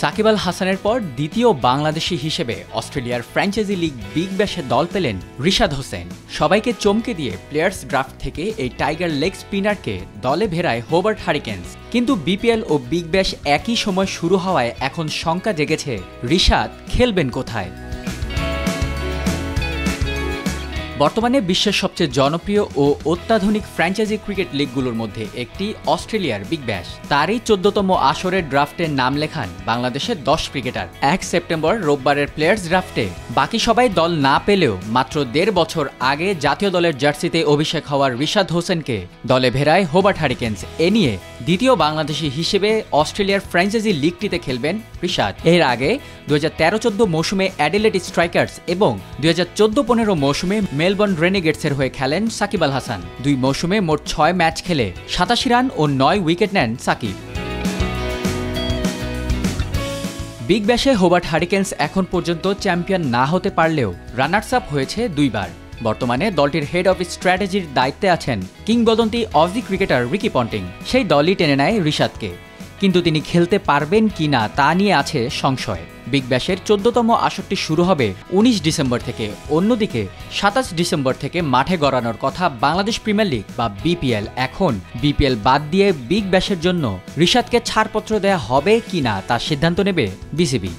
সাকিব আল হাসানের পর দ্বিতীয় বাংলাদেশি হিসেবে অস্ট্রেলিয়ার ফ্র্যাঞ্চাইজি লিগ বিগ ব্যাশে দল পেলেন রিশাদ হোসেন। সবাইকে চমকে দিয়ে প্লেয়ার্স ড্রাফট থেকে এই টাইগার লেগ স্পিনারকে দলে ভেড়ায় হোবার্ট হারিকেন্স। কিন্তু বিপিএল ও বিগ ব্যাশ একই সময় শুরু হওয়ায় এখন শঙ্কা জেগেছে রিশাদ খেলবেন কোথায়। বর্তমানে বিশ্বের সবচেয়ে জনপ্রিয় ও অত্যাধুনিক ফ্র্যাঞ্চাইজি ক্রিকেট লিগগুলোর মধ্যে একটি অস্ট্রেলিয়ার বিগ ব্যাশ। তারই ১৪তম আসরের ড্রাফটে নাম লেখান বাংলাদেশের ১০ ক্রিকেটার। ১ সেপ্টেম্বর রোববারের প্লেয়ার্স ড্রাফটে বাকি সবাই দল না পেলেও মাত্র ১.৫ বছর আগে জাতীয় দলের জার্সিতে অভিষেক হওয়ার রিশাদ হোসেনকে দলে ভেড়ায় হোবার্ট হারিকেন্স। এ নিয়ে দ্বিতীয় বাংলাদেশি হিসেবে অস্ট্রেলিয়ার ফ্র্যাঞ্চাইজি লিগটিতে খেলবেন রিশাদ। এর আগে ২০১৩-১৪ মৌসুমে অ্যাডিলেড স্ট্রাইকার্স এবং ২০১৪-১৫ মৌসুমে মেলবোর্ন রেনেগেটসের হয়ে খেলেন সাকিব আল হাসান। ২ মৌসুমে মোট ৬ ম্যাচ খেলে ৮৭ রান ও ৯ উইকেট নেন সাকিব। বিগ ব্যাশে হোবার্ট হারিকেন্স এখন পর্যন্ত চ্যাম্পিয়ন না হতে পারলেও রানার্স আপ হয়েছে ২ বার। বর্তমানে দলটির হেড অফ স্ট্র্যাটেজির দায়িত্বে আছেন কিংবদন্তি অজি ক্রিকেটার রিকি পন্টিং। সেই দলই টেনে নেয় রিশাদকে, কিন্তু তিনি খেলতে পারবেন কিনা তা নিয়ে আছে সংশয়। বিগ ব্যাশের ১৪তম আসরটি শুরু হবে ১৯ ডিসেম্বর থেকে। অন্যদিকে ২৭ ডিসেম্বর থেকে মাঠে গড়ানোর কথা বাংলাদেশ প্রিমিয়ার লিগ বা বিপিএল। এখন বিপিএল বাদ দিয়ে বিগ ব্যাশের জন্য রিশাদকে ছাড়পত্র দেয়া হবে কিনা তার সিদ্ধান্ত নেবে বিসিবি।